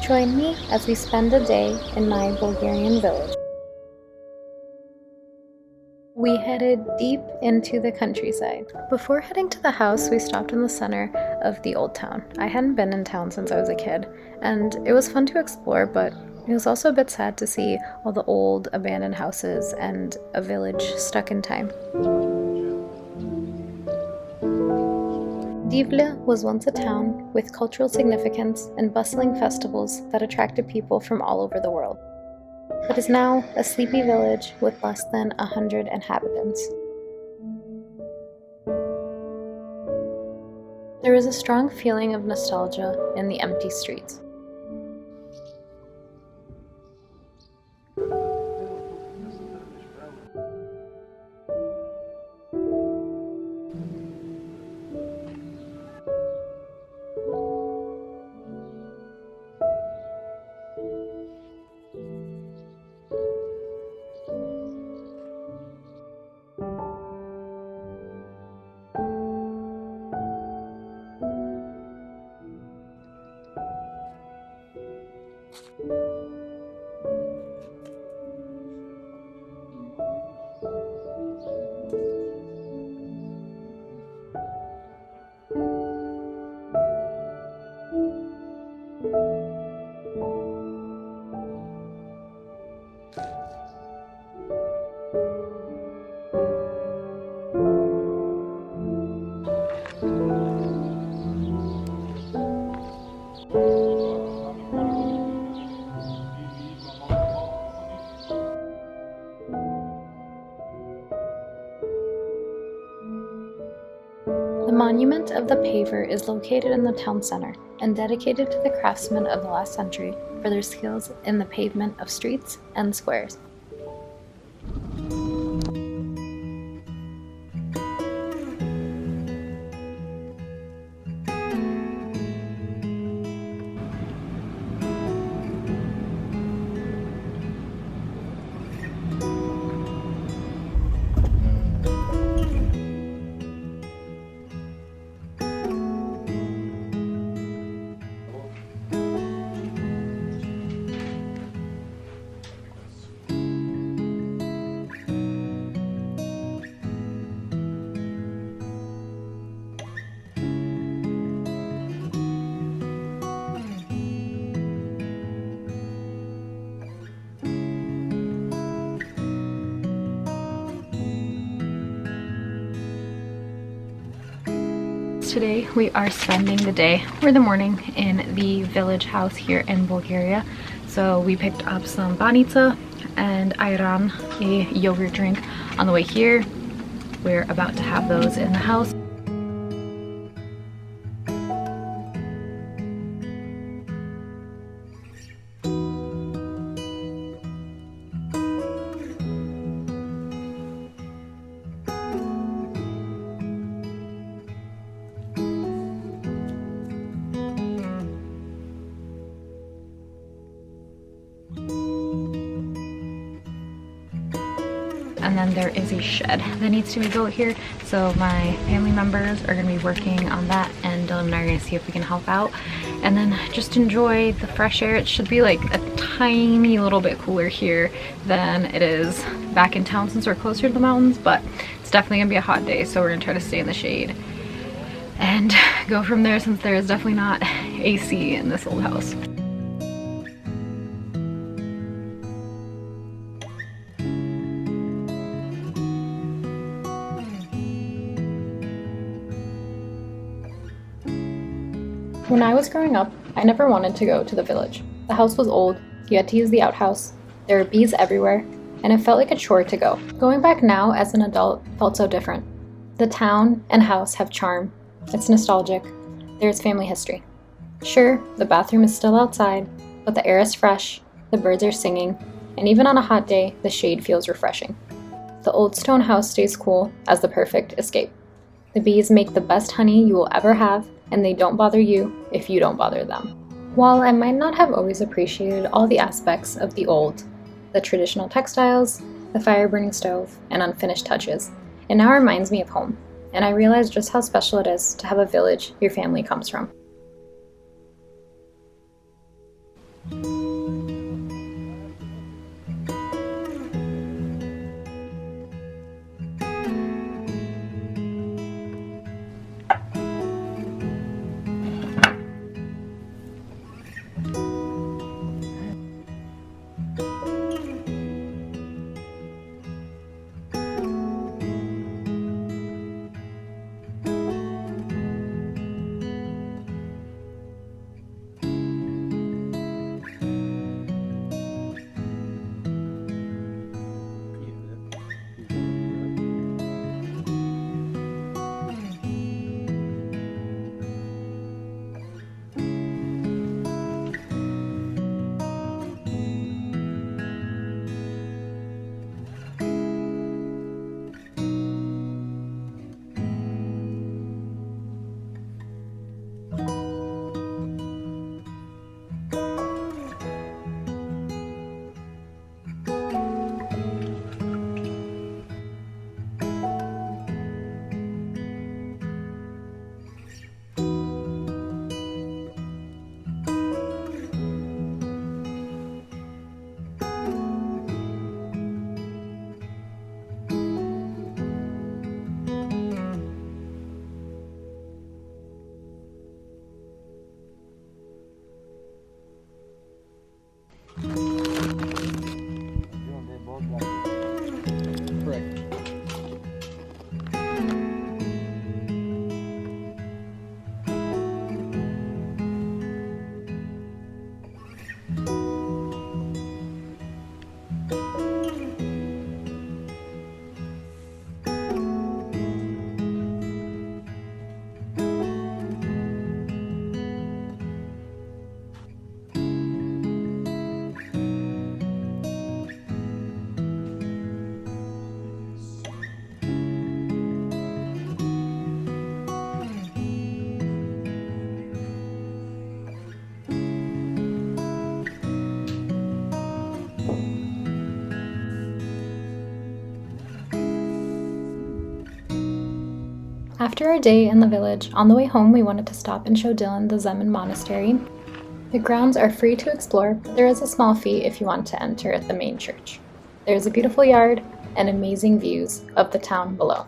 Join me as we spend a day in my Bulgarian village. We headed deep into the countryside. Before heading to the house, we stopped in the center of the old town. I hadn't been in town since I was a kid, and it was fun to explore, but it was also a bit sad to see all the old abandoned houses and a village stuck in time. Divlja was once a town with cultural significance and bustling festivals that attracted people from all over the world, but is now a sleepy village with less than 100 inhabitants. There is a strong feeling of nostalgia in the empty streets. The monument of the paver is located in the town center and dedicated to the craftsmen of the last century for their skills in the pavement of streets and squares. Today we are spending the day or the morning in the village house here in Bulgaria. So we picked up some banitsa and ayran, a yogurt drink, on the way here. We're about to have those in the house. And then there is a shed that needs to be built here, so my family members are going to be working on that, and Dylan and I are going to see if we can help out and then just enjoy the fresh air. It should be like a tiny little bit cooler here than it is back in town since we're closer to the mountains, but it's definitely going to be a hot day, so we're going to try to stay in the shade and go from there since there is definitely not AC in this old house. When I was growing up, I never wanted to go to the village. The house was old, you had to use the outhouse, there were bees everywhere, and it felt like a chore to go. Going back now as an adult felt so different. The town and house have charm, it's nostalgic, there's family history. Sure, the bathroom is still outside, but the air is fresh, the birds are singing, and even on a hot day, the shade feels refreshing. The old stone house stays cool as the perfect escape. The bees make the best honey you will ever have, and they don't bother you if you don't bother them. While I might not have always appreciated all the aspects of the old, the traditional textiles, the fire-burning stove, and unfinished touches, it now reminds me of home, and I realize just how special it is to have a village your family comes from. Correct. After our day in the village, on the way home we wanted to stop and show Dylan the Zemun Monastery. The grounds are free to explore, but there is a small fee if you want to enter the main church. There is a beautiful yard and amazing views of the town below.